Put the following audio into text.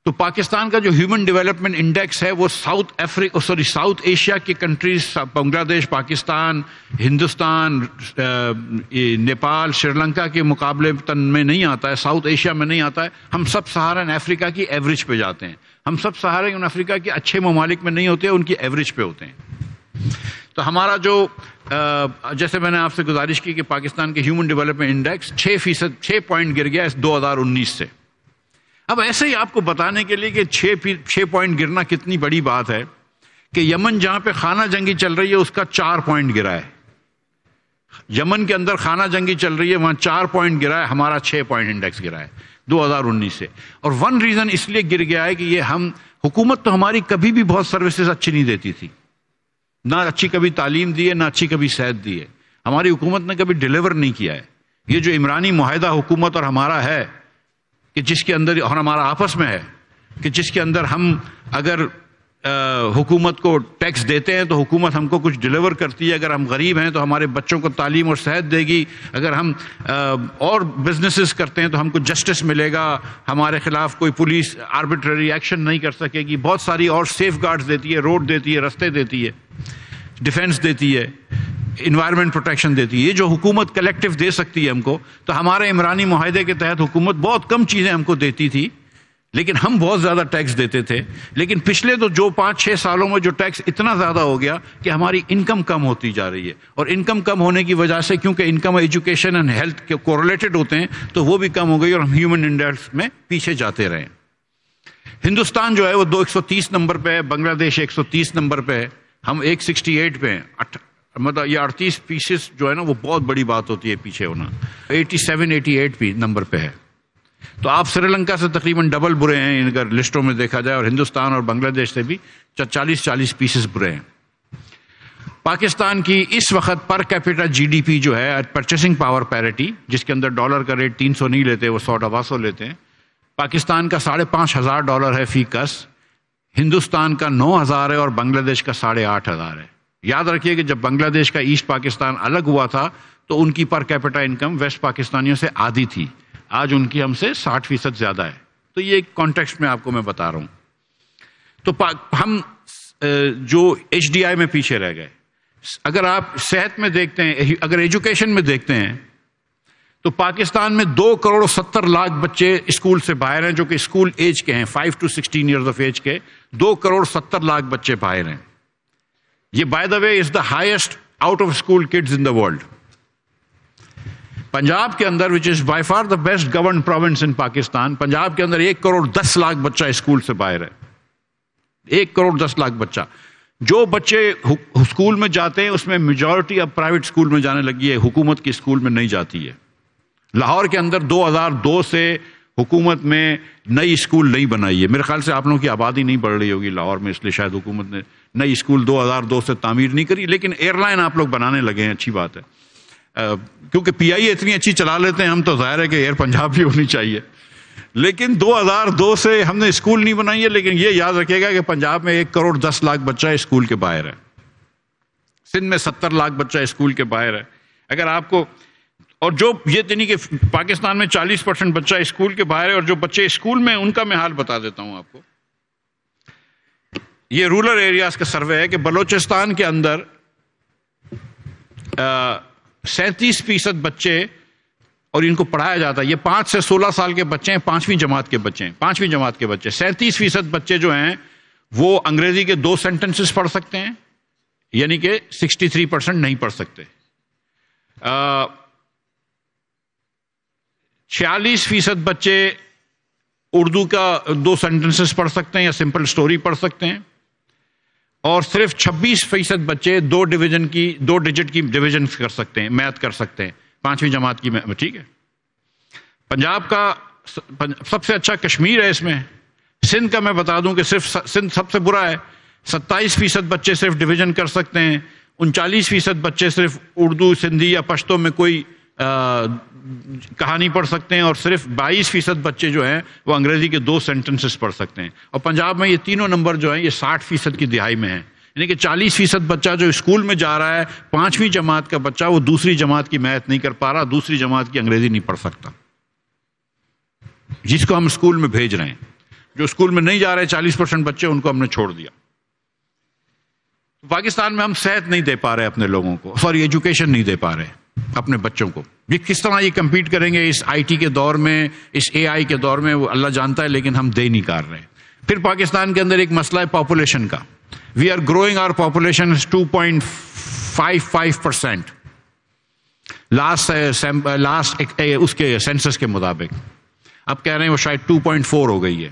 تو پاکستان کا جو ہیومن ڈیولپمنٹ انڈیکس ہے وہ ساؤتھ ایشیا کی کنٹریز، بنگلہ دیش، پاکستان، ہندوستان، نیپال، سری لنکا کے مقابلے میں نہیں آتا ہے، ساؤتھ ایشیا میں نہیں آتا ہے. ہم سب سہارن افریقہ کی ایوریج پہ جاتے ہیں. ہم سب سہارن افریقہ کے اچھے ممالک میں نہیں ہوتے، ان کی ایوریج پہ ہوتے ہیں. تو ہمارا جو جیسے میں نے آپ سے گزارش کی کہ پاکستان کے ہیومن ڈیولپمنٹ انڈیکس 6 پوائنٹ گر گیا اس 2019 سے. اب ایسے ہی آپ کو بتانے کے لیے کہ 6 پوائنٹ گرنا کتنی بڑی بات ہے کہ یمن جہاں پہ خانہ جنگی چل رہی ہے اس کا 4 پوائنٹ گرا ہے. یمن کے اندر خانہ جنگی چل رہی ہے، وہاں 4 پوائنٹ گرا ہے، ہمارا 6 پوائنٹ انڈیکس گرا ہے 2019 سے. اور ون ریزن اس لیے گر گیا ہے کہ یہ حکومت تو ہماری کبھی بھی بہت سروسز اچھی نہیں دیتی تھی، نہ اچھی کبھی تعلیم دی ہے، نہ اچھی کبھی صحت دی ہے. ہماری حکومت نے کبھی ڈیلیور نہیں کیا ہے. یہ جو عمرانی معاہدہ حکومت اور ہمارا ہے کہ جس کے اندر، اور ہمارا آپس میں ہے کہ جس کے اندر ہم اگر حکومت کو ٹیکس دیتے ہیں تو حکومت ہم کو کچھ ڈیلیور کرتی ہے. اگر ہم غریب ہیں تو ہمارے بچوں کو تعلیم اور صحت دے گی. اگر ہم اور بزنسز کرتے ہیں تو ہم کو جسٹس ملے گا، ہمارے خلاف کوئی پولیس آربیٹری ایکشن نہیں کر سکے گی. بہت ساری اور سیف گارڈز دیتی ہے، روڈ دیتی ہے، رستے دیتی ہے، ڈیفنس دیتی ہے، انوائرمنٹ پروٹیکشن دیتی ہے. یہ جو حکومت کلیکٹیو دے سکتی ہے ہم کو، تو ہمارے عمرانی معاہدے کے تحت حکومت بہت کم چیزیں ہم کو دیتی تھی، لیکن ہم بہت زیادہ ٹیکس دیتے تھے. لیکن پچھلے تو جو 5-6 سالوں میں جو ٹیکس اتنا زیادہ ہو گیا کہ ہماری انکم کم ہوتی جا رہی ہے. اور انکم کم ہونے کی وجہ سے، کیونکہ انکم ایجوکیشن اینڈ ہیلتھ کے کوریلیٹڈ ہوتے ہیں، تو وہ بھی کم ہو گئی اور ہم ہیومن انڈیکس میں پیچھے جاتے رہے. ہندوستان جو ہے وہ 130 نمبر پہ ہے، بنگلہ دیش 130 نمبر پہ ہے، ہم 168 پہ ہیں. مطلب یہ 38 پیسز جو ہے نا وہ بہت بڑی بات ہوتی ہے پیچھے ہونا. 87-88 بھی نمبر پہ ہے. تو آپ سری لنکا سے تقریباً ڈبل برے ہیں اگر لسٹوں میں دیکھا جائے، اور ہندوستان اور بنگلہ دیش سے بھی 40 پیسز برے ہیں. پاکستان کی اس وقت per capita G D P جو ہے پرچیسنگ پاور پیرٹی، جس کے اندر ڈالر کا ریٹ 300 نہیں لیتے، وہ 100 لیتے ہیں. پاکستان کا $5,500 ہے فی کس، ہندوستان کا 9,000 ہے اور بنگلہ دیش کا 8,500 ہے. یاد رکھیے کہ جب بنگلہ دیش کا ایسٹ پاکستان الگ ہوا تھا تو ان کی پر کیپیٹا انکم ویسٹ پاکستانیوں سے آدھی تھی، آج ان کی ہم سے 60% زیادہ ہے. تو یہ ایک کانٹیکسٹ میں آپ کو میں بتا رہا ہوں. تو ہم جو ایچ ڈی آئی میں پیچھے رہ گئے. اگر آپ صحت میں دیکھتے ہیں، اگر ایجوکیشن میں دیکھتے ہیں، تو پاکستان میں 2,70,00,000 بچے اسکول سے باہر ہیں، جو کہ اسکول ایج کے ہیں، 5 to 16 ایئرز آف ایج کے 2,70,00,000 بچے باہر ہیں. یہ by the way is the highest out of school kids in the world. Punjab کے اندر which is by far the best governed province in Pakistan, Punjab کے اندر 1,10,00,000 بچہ اسکول سے باہر ہے. 1,10,00,000 بچہ. جو بچے اسکول میں جاتے ہیں اس میں میجورٹی اب پرائیویٹ اسکول میں جانے لگی ہے، حکومت کی اسکول میں نہیں جاتی ہے. لاہور کے اندر 2002 سے حکومت میں نئی اسکول نہیں بنائی ہے. میرے خیال سے آپ لوگوں کی آبادی نہیں بڑھ رہی ہوگی لاہور میں، اس لیے شاید حکومت نے نئی اسکول 2002 سے تعمیر نہیں کری. لیکن ایئر لائن آپ لوگ بنانے لگے ہیں، اچھی بات ہے، کیونکہ پی آئی اے اتنی اچھی چلا لیتے ہیں ہم، تو ظاہر ہے کہ ایئر پنجاب بھی ہونی چاہیے. لیکن 2002 سے ہم نے اسکول نہیں بنائی ہے. لیکن یہ یاد رکھیے گا کہ پنجاب میں 1,10,00,000 بچہ اسکول کے باہر ہے، سندھ میں 70,00,000 بچہ اسکول کے باہر ہے. اگر آپ کو، اور جو یہ نہیں کہ پاکستان میں 40% بچہ اسکول کے باہر ہے، اور جو بچے اسکول میں ان کا میں حال بتا دیتا ہوں آپ کو. یہ رورل ایریاز کا سروے ہے کہ بلوچستان کے اندر 37% بچے، اور ان کو پڑھایا جاتا ہے، یہ 5 سے 16 سال کے بچے ہیں، 5ویں جماعت کے بچے ہیں، 5ویں جماعت کے بچے. 37% بچے جو ہیں وہ انگریزی کے 2 سینٹنسز پڑھ سکتے ہیں، یعنی کہ 63% نہیں پڑھ سکتے. 46% بچے اردو کا 2 سینٹنسز پڑھ سکتے ہیں یا سمپل سٹوری پڑھ سکتے ہیں، اور صرف 26% بچے 2 ڈیجٹ کی ڈویژن کر سکتے ہیں، میتھ کر سکتے ہیں 5ویں جماعت کی. ٹھیک ہے. پنجاب کا سب سے اچھا کشمیر ہے اس میں. سندھ کا میں بتا دوں کہ صرف سندھ سب سے برا ہے. 27% بچے صرف ڈویژن کر سکتے ہیں، 39% بچے صرف اردو، سندھی یا پشتو میں کوئی کہانی پڑھ سکتے ہیں، اور صرف 22% بچے جو ہیں وہ انگریزی کے 2 سینٹنسز پڑھ سکتے ہیں. اور پنجاب میں یہ تینوں نمبر جو ہیں یہ 60% کی دہائی میں ہیں. یعنی کہ 40% بچہ جو اسکول میں جا رہا ہے، 5ویں جماعت کا بچہ، وہ دوسری جماعت کی میتھ نہیں کر پا رہا، دوسری جماعت کی انگریزی نہیں پڑھ سکتا، جس کو ہم اسکول میں بھیج رہے ہیں. جو اسکول میں نہیں جا رہے 40% بچے، ان کو ہم نے چھوڑ دیا. پاکستان میں ہم صحت نہیں دے پا رہے اپنے لوگوں کو، سوری ایجوکیشن نہیں دے پا رہے اپنے بچوں کو. یہ کس طرح یہ کمپیٹ کریں گے اس آئی ٹی کے دور میں، اس اے آئی کے دور میں؟ وہ اللہ جانتا ہے، لیکن ہم دے نہیں کر رہے. پھر پاکستان کے اندر ایک مسئلہ ہے پاپولیشن کا. We are growing our population 2.55% last اس کے سینسس کے مطابق. اب کہہ رہے ہیں وہ شاید 2.4 ہو گئی ہے.